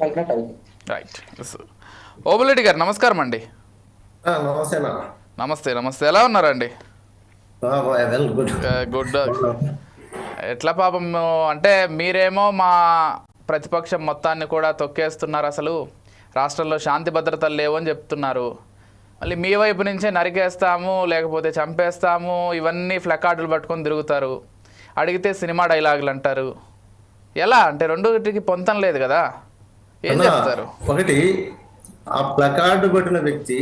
కలిపినట్టు అవుతుంది. రైట్. ఓబులెడ్డి గారు నమస్కారం అండి. నమస్తే. నమస్తే నమస్తే, ఎలా ఉన్నారండి? గుడ్. ఎట్లా పాపం అంటే మీరేమో మా ప్రతిపక్షం మొత్తాన్ని కూడా తొక్కేస్తున్నారు, అసలు రాష్ట్రంలో శాంతి భద్రతలు లేవు అని చెప్తున్నారు. మళ్ళీ మీ వైపు నుంచే నరికేస్తాము లేకపోతే చంపేస్తాము ఇవన్నీ ప్లకార్డులు పట్టుకొని తిరుగుతారు. అడిగితే సినిమా డైలాగులు అంటారు. ఎలా అంటే రెండుకి పొంతం లేదు కదా, ఏం చెప్తారు? ఒకటి, ఆ ప్లకార్డు పట్టిన వ్యక్తి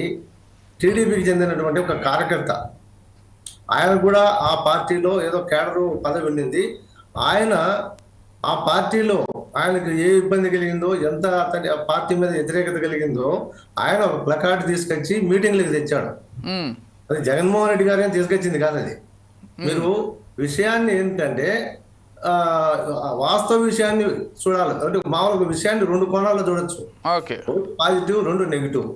టీడీపీకి చెందినటువంటి ఒక కార్యకర్త. ఆయన కూడా ఆ పార్టీలో ఏదో కేడరు పదవి ఉండింది. ఆయన ఆ పార్టీలో ఆయనకు ఏ ఇబ్బంది కలిగిందో, ఎంత అతని ఆ పార్టీ మీద వ్యతిరేకత కలిగిందో ఆయన ఒక ప్లకార్డు తీసుకొచ్చి మీటింగ్లకు తెచ్చాడు. అది జగన్మోహన్ రెడ్డి గారు తీసుకొచ్చింది కాదు. అది మీరు విషయాన్ని ఏంటంటే వాస్తవ విషయాన్ని చూడాలి. అంటే మామూలుగా విషయాన్ని రెండు కోణాల్లో చూడొచ్చు, పాజిటివ్, రెండు నెగిటివ్.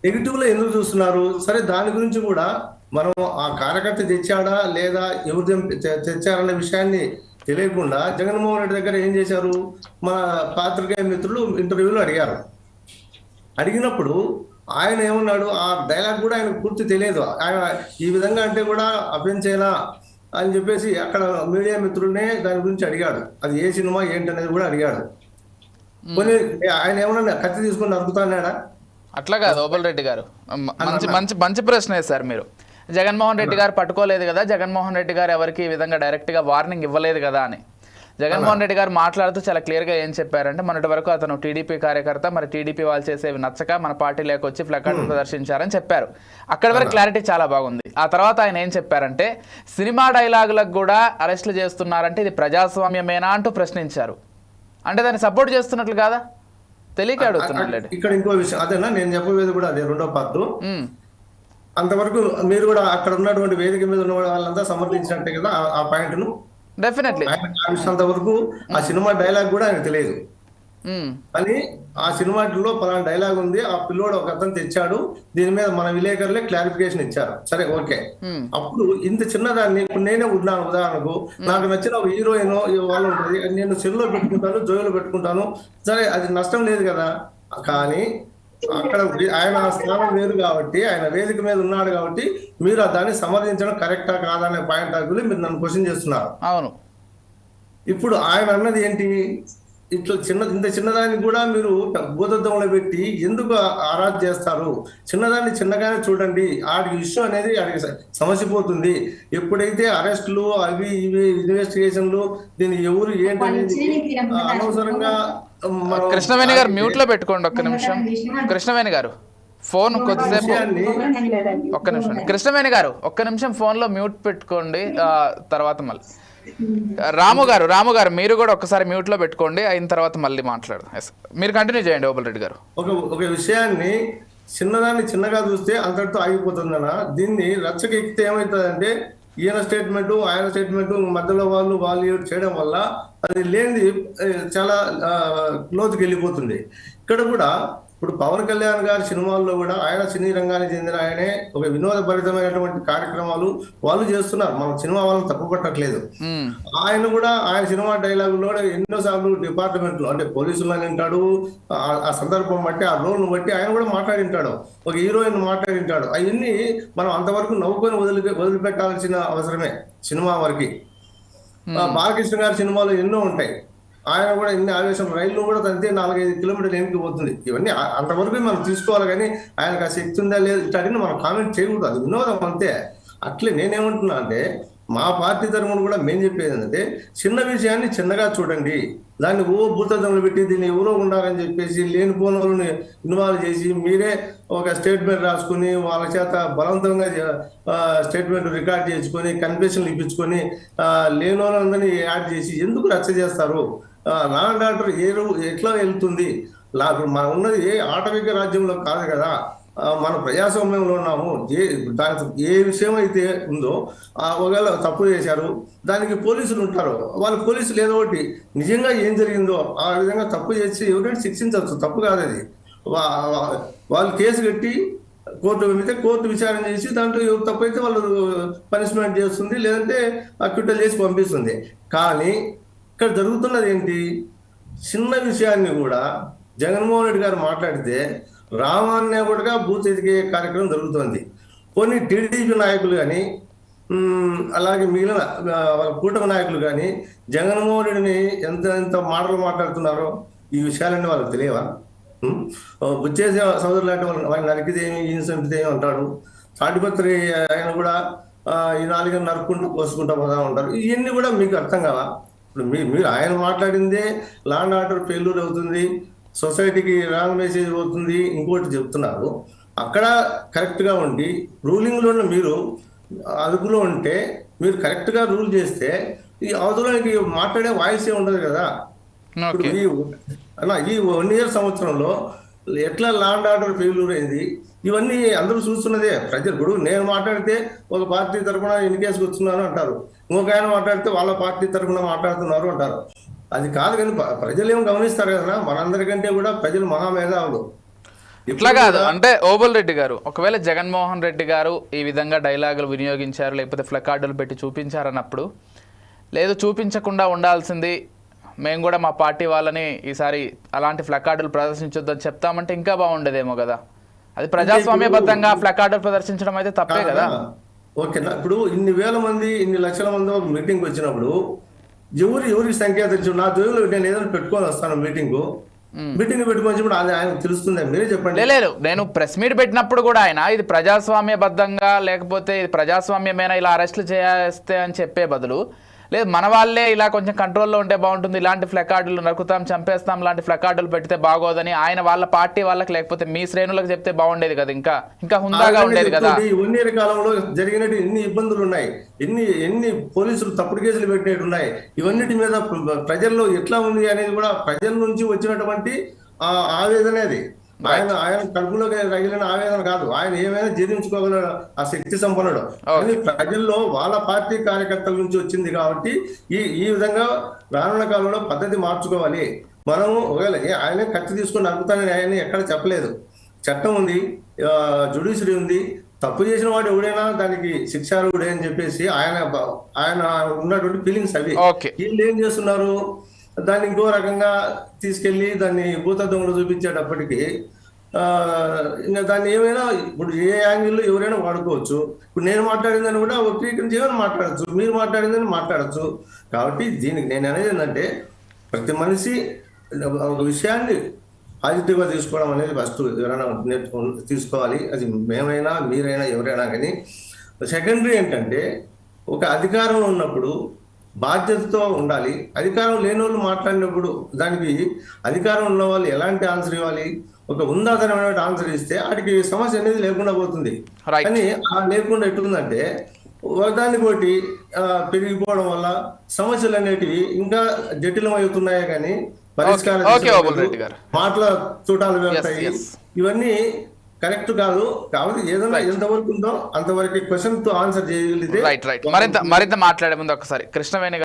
నెగిటివ్ లో ఎందుకు చూస్తున్నారు? సరే, దాని గురించి కూడా మనం ఆ కార్యకర్త తెచ్చాడా లేదా ఎవరు తెచ్చారనే విషయాన్ని తెలియకుండా జగన్మోహన్ రెడ్డి దగ్గర ఏం చేశారు, మన పాత్రికేయ మిత్రులు ఇంటర్వ్యూలో అడిగారు. అడిగినప్పుడు ఆయన ఏమన్నాడు, ఆ డైలాగ్ కూడా ఆయన పూర్తి తెలియదు. ఆయన ఈ విధంగా అంటే కూడా అభ్యంచేనా అని చెప్పేసి అక్కడ మీడియా మిత్రులనే దాని గురించి అడిగాడు. అది ఏ సినిమా ఏంటనేది కూడా అడిగాడు. కొన్ని ఆయన ఏమన్నా కత్తి తీసుకుని నరుకుతాడా? అట్లా కాదు ఓబులరెడ్డి గారు, మంచి మంచి మంచి ప్రశ్న వేశారు మీరు. జగన్మోహన్ రెడ్డి గారు పట్టుకోలేదు కదా, జగన్మోహన్ రెడ్డి గారు ఎవరికి ఈ విధంగా డైరెక్ట్గా వార్నింగ్ ఇవ్వలేదు కదా అని. జగన్మోహన్ రెడ్డి గారు మాట్లాడుతూ చాలా క్లియర్గా ఏం చెప్పారంటే, మొన్నటి వరకు అతను టీడీపీ కార్యకర్త, మరి టీడీపీ వాళ్ళు చేసేవి నచ్చక మన పార్టీలోకి వచ్చి ప్లకార్డు ప్రదర్శించారని చెప్పారు. అక్కడి వరకు క్లారిటీ చాలా బాగుంది. ఆ తర్వాత ఆయన ఏం చెప్పారంటే, సినిమా డైలాగులకు కూడా అరెస్టులు చేస్తున్నారంటే ఇది ప్రజాస్వామ్యమేనా అంటూ ప్రశ్నించారు. అంటే దాన్ని సపోర్ట్ చేస్తున్నట్లు కాదా, తెలియక అడుగుతున్నాడు. ఇక్కడ ఇంకో విషయం అదేనా నేను చెప్పేది కూడా అదే, రెండో పార్ట్. అంతవరకు మీరు కూడా అక్కడ ఉన్నటువంటి వేదిక మీద ఉన్న వాళ్ళంతా సమర్థించినట్టే కదా ఆ పాయింట్ ను. డెఫినెట్లీ అంతవరకు ఆ సినిమా డైలాగ్ కూడా ఆయనకు తెలియదు. కానీ ఆ సినిమాలో పలానా డైలాగ్ ఉంది, ఆ పిల్లోడు ఒక అతను తెచ్చాడు, దీని మీద మన విలేకరులే క్లారిఫికేషన్ ఇచ్చారు. సరే, ఓకే. అప్పుడు ఇంత చిన్నదాన్ని ఇప్పుడు నేనే ఉన్నాను, ఉదాహరణకు నాకు నచ్చిన ఒక హీరోయిన్ వాళ్ళు ఉంటుంది, నేను సెల్లో పెట్టుకుంటాను, జోయిలో పెట్టుకుంటాను, సరే అది నష్టం లేదు కదా. కానీ అక్కడ ఆయన స్థానం వేరు కాబట్టి, ఆయన వేదిక మీద ఉన్నాడు కాబట్టి మీరు దాన్ని సమర్థించడం కరెక్టా కాదా అనే పాయింట్ ఆఫ్ వ్యూలో మీరు నన్ను క్వశ్చన్ చేస్తున్నారు. అవును. ఇప్పుడు ఆయన అన్నది ఏంటి, ఇట్లా ఇంత చిన్నదాన్ని కూడా మీరు భూతద్దంలో పెట్టి ఎందుకు ఆరాధన చేస్తారు? చిన్నదాన్ని చిన్నగానే చూడండి, ఆడికి ఇష్యూ అనేది ఆడికి సమసిపోతుంది. ఎప్పుడైతే అరెస్టులు అవి ఇవి ఇన్వెస్టిగేషన్లు దీన్ని ఎవరు ఏంటనేది అనవసరంగా. కృష్ణవేణి గారు మ్యూట్ లో పెట్టుకోండి ఒక్క నిమిషం. కృష్ణవేణి గారు ఫోన్ కొద్దిసేపు ఒక్క నిమిషం. కృష్ణవేణి గారు ఒక్క నిమిషం ఫోన్ లో మ్యూట్ పెట్టుకోండి, తర్వాత మళ్ళీ రాము గారు మీరు కూడా ఒక్కసారి మ్యూట్ లో పెట్టుకోండి, అయిన తర్వాత మళ్ళీ మాట్లాడు. మీరు కంటిన్యూ చేయండి ఓబులరెడ్డి గారు. ఒక విషయాన్ని చిన్నదాన్ని చిన్నగా చూస్తే అంతటితో ఆగిపోతుందనా? దీన్ని రచ్చకి ఎక్కితే ఏమవుతుందంటే ఈయన స్టేట్మెంట్ ఆయన స్టేట్మెంట్ మధ్యలో వాళ్ళు చేయడం వల్ల అది లేనిది చాలా క్లోజ్కి వెళ్ళిపోతుంది. ఇక్కడ కూడా ఇప్పుడు పవన్ కళ్యాణ్ గారి సినిమాల్లో కూడా ఆయన సినీ రంగానికి చెందిన ఆయనే ఒక వినోదభరితమైనటువంటి కార్యక్రమాలు వాళ్ళు చేస్తున్నారు. మనం సినిమా వాళ్ళని తప్పుపట్టట్లేదు. ఆయన కూడా ఆయన సినిమా డైలాగుల్లో ఎన్నోసార్లు డిపార్ట్మెంట్ లో అంటే పోలీసులు వింటాడు, ఆ సందర్భం బట్టి ఆ రోల్ను బట్టి ఆయన కూడా మాట్లాడింటాడు, ఒక హీరోయిన్ మాట్లాడింటాడు. అవన్నీ మనం అంతవరకు నవ్వుకొని వదిలిపెట్టాల్సిన అవసరమే సినిమా వరకు. బాలకృష్ణ గారి సినిమాలు ఎన్నో ఉంటాయి, ఆయన కూడా ఇన్ని ఆవేశం, రైలు కూడా తంతే 4-5 కిలోమీటర్లు ఎన్నికి పోతుంది. ఇవన్నీ అంతవరకు మనం తీసుకోవాలి. కానీ ఆయనకు ఆ శక్తి ఉందా లేదు ఇట్లాంటిని మనం కామెంట్ చేయకూడదు, అది వినోదం అంతే. అట్లే నేనేమంటున్నా అంటే మా పార్టీ తరఫున కూడా మేము చెప్పేది ఏంటంటే చిన్న విషయాన్ని చిన్నగా చూడండి, దాన్ని భూతద్దంలో పెట్టి దీన్ని ఎవరో ఉండాలని చెప్పేసి లేనిపోని వాళ్ళని ఇన్వాల్వ్ చేసి మీరే ఒక స్టేట్మెంట్ రాసుకుని వాళ్ళ చేత బలవంతంగా స్టేట్మెంట్ రికార్డ్ చేసుకొని కన్ఫెషన్లు ఇప్పించుకొని లేని వాళ్ళందరినీ యాడ్ చేసి ఎందుకు రచ్చ చేస్తారు? లా అండ్ ఆర్డర్ ఎట్లా వెళ్తుంది? మనం ఉన్నది ఆటవిక రాజ్యంలో కాదు కదా, మన ప్రజాస్వామ్యంలో ఉన్నాము. ఏ విషయం అయితే ఉందో ఒకవేళ తప్పు చేశారు దానికి పోలీసులు ఉంటారు, వాళ్ళు పోలీసులు ఏదో ఒకటి నిజంగా ఏం జరిగిందో ఆ విధంగా తప్పు చేసి ఎవరైనా శిక్షించవచ్చు, తప్పు కాదు అది. వాళ్ళు కేసు కట్టి కోర్టు వెళ్తే కోర్టు విచారణ చేసి దాంట్లో ఎవరు తప్పైతే వాళ్ళు పనిష్మెంట్ చేస్తుంది, లేదంటే అక్విటల్ చేసి పంపిస్తుంది. కానీ ఇక్కడ జరుగుతున్నది ఏంటి, చిన్న విషయాన్ని కూడా జగన్మోహన్ రెడ్డి గారు మాట్లాడితే రామాన్య కూడా బూత్ ఎదిగే కార్యక్రమం జరుగుతోంది. కొన్ని టీడీపీ నాయకులు కానీ అలాగే మిగిలిన వాళ్ళ కూటమి నాయకులు కానీ జగన్మోహన్ రెడ్డిని ఎంత మాటలు మాట్లాడుతున్నారో ఈ విషయాలన్నీ వాళ్ళకి తెలియవా? బుచ్చేసే సోదరులు అంటే వాళ్ళు నరికిదేమి ఈయన అంటాడు. తాటిపత్రి ఆయన కూడా ఈ నాలుగు నరుక్కుంటూ కోసుకుంటూ పోతా ఉంటారు. ఇవన్నీ కూడా మీకు అర్థం కావా? ఇప్పుడు మీరు ఆయన మాట్లాడిందే లా అండ్ ఆర్డర్ ఫెయిల్యూర్ అవుతుంది, సొసైటీకి రాంగ్ మెసేజ్ అవుతుంది, ఇంకోటి చెప్తున్నారు. అక్కడ కరెక్ట్గా ఉండి రూలింగ్లో మీరు అదుపులో ఉంటే మీరు కరెక్ట్గా రూల్ చేస్తే ఈ అవతలకి మాట్లాడే వాయిసే ఉండదు కదా. ఇప్పుడు ఈ 1 year సంవత్సరంలో ఎట్లా లా అండ్ ఆర్డర్ ఫెయిల్యూర్ అయింది ఇవన్నీ అందరూ చూస్తున్నదే. ప్రజలు ఇప్పుడు నేను మాట్లాడితే ఒక పార్టీ తరఫున ఎన్నికేసుకు వస్తున్నాను అంటారు, ఇంకొక ఆయన మాట్లాడితే వాళ్ళ పార్టీ తరఫున మాట్లాడుతున్నారు అంటారు. అది కాదు కానీ ప్రజలు ఏమో గమనిస్తారు కదా, మనందరికంటే కూడా ప్రజలు మహామేధావులు. ఇట్లా కాదు అంటే ఓబుల్ రెడ్డి గారు, ఒకవేళ జగన్మోహన్ రెడ్డి గారు ఈ విధంగా డైలాగులు వినియోగించారు లేకపోతే ఫ్లకార్డులు పెట్టి చూపించారన్నప్పుడు, లేదు చూపించకుండా ఉండాల్సింది మేము కూడా మా పార్టీ వాళ్ళని ఈసారి అలాంటి ఫ్లకార్డులు ప్రదర్శించొద్దని చెప్తామంటే ఇంకా బాగుండేదేమో కదా. అది ప్రజాస్వామ్యబద్ధంగా ఫ్లకార్డులు ప్రదర్శించడం అయితే తప్పే కదా. ఓకేనా, ఇప్పుడు ఇన్ని వేల మంది ఇన్ని లక్షల మంది ఒక మీటింగ్ వచ్చినప్పుడు ఎవరికి సంఖ్య తెలుసు? నా దేవుళ్ళు నేను ఏదైనా పెట్టుకొని వస్తాను మీటింగ్ పెట్టుకొని అది ఆయన తెలుస్తుంది, మీరే చెప్పండి. లేదు, నేను ప్రెస్ మీట్ పెట్టినప్పుడు కూడా ఆయన ఇది ప్రజాస్వామ్యబద్ధంగా లేకపోతే ఇది ప్రజాస్వామ్యమైన ఇలా అరెస్టులు చేస్తే అని చెప్పే బదులు, లేదు మన వాళ్ళే ఇలా కొంచెం కంట్రోల్లో ఉంటే బాగుంటుంది, ఇలాంటి ఫ్లకార్డులు నరుకుతాం చంపేస్తాం లాంటి ఫ్లకార్డులు పెడితే బాగోదని ఆయన వాళ్ళ పార్టీ వాళ్ళకి లేకపోతే మీ శ్రేణులకు చెప్తే బాగుండేది కదా, ఇంకా హుందాగా ఉండేది కదా. 1 year కాలంలో జరిగినట్టు ఎన్ని ఇబ్బందులు ఉన్నాయి, ఎన్ని పోలీసులు తప్పుడు కేసులు పెట్టినట్టు ఉన్నాయి, ఇవన్నిటి మీద ప్రజల్లో ఎట్లా ఉంది అనేది కూడా ప్రజల నుంచి వచ్చినటువంటి ఆవేదన అది. ఆయన కడుపులోకి రగిలిన ఆవేదన కాదు, ఆయన ఏమైనా జీర్ణించుకోగల ఆ శక్తి సంపన్నుడు. కానీ ప్రజల్లో వాళ్ళ పార్టీ కార్యకర్తల నుంచి వచ్చింది కాబట్టి ఈ విధంగా రానున్న కాలంలో పద్ధతి మార్చుకోవాలి. మనము ఒకవేళ ఆయన కత్తి తీసుకుని నడుపుతానని ఆయన ఎక్కడ చెప్పలేదు. చట్టం ఉంది, జ్యుడిషియరీ ఉంది, తప్పు చేసిన వాడు ఎవడైనా దానికి శిక్షార్హుడే అని చెప్పేసి ఆయన ఉన్నటువంటి ఫీలింగ్స్ అవి. వీళ్ళు ఏం చేస్తున్నారు, దాన్ని ఇంకో రకంగా తీసుకెళ్లి దాన్ని భూత దొంగలు చూపించేటప్పటికి ఇంకా దాన్ని ఏమైనా ఇప్పుడు ఏ యాంగిల్లో ఎవరైనా వాడుకోవచ్చు. ఇప్పుడు నేను మాట్లాడిందని కూడా వక్రీకరించి ఏమైనా మాట్లాడచ్చు, మీరు మాట్లాడిందని మాట్లాడచ్చు. కాబట్టి దీనికి నేను అనేది ఏంటంటే ప్రతి మనిషి ఒక విషయాన్ని పాజిటివ్గా తీసుకోవడం అనేది ఫస్ట్ ఎవరైనా తీసుకోవాలి. అది మేమైనా మీరైనా ఎవరైనా కానీ. సెకండరీ ఏంటంటే ఒక అధికారంలో ఉన్నప్పుడు బాధ్యతతో ఉండాలి. అధికారం లేని వాళ్ళు మాట్లాడినప్పుడు దానికి అధికారం ఉన్న వాళ్ళు ఎలాంటి ఆన్సర్ ఇవ్వాలి, ఒక ఉందాతనమైన ఆన్సర్ ఇస్తే వాటికి సమస్య అనేది లేకుండా పోతుంది. కానీ లేకుండా ఎట్లుందంటే ఒకదాన్ని కొట్టి పెరిగిపోవడం వల్ల సమస్యలు అనేటివి ఇంకా జటిలమవుతున్నాయే కానీ పరిష్కారం మాటల చూటాలు వెళ్తాయి. ఇవన్నీ కరెక్ట్ కాదు. కాబట్టి ఏదైనా ఎంతవరకు ఉందో అంతవరకు క్వశ్చన్ తో ఆన్సర్ చేయగలిగితే మరింత మాట్లాడే ముందు ఒకసారి కృష్ణవేణి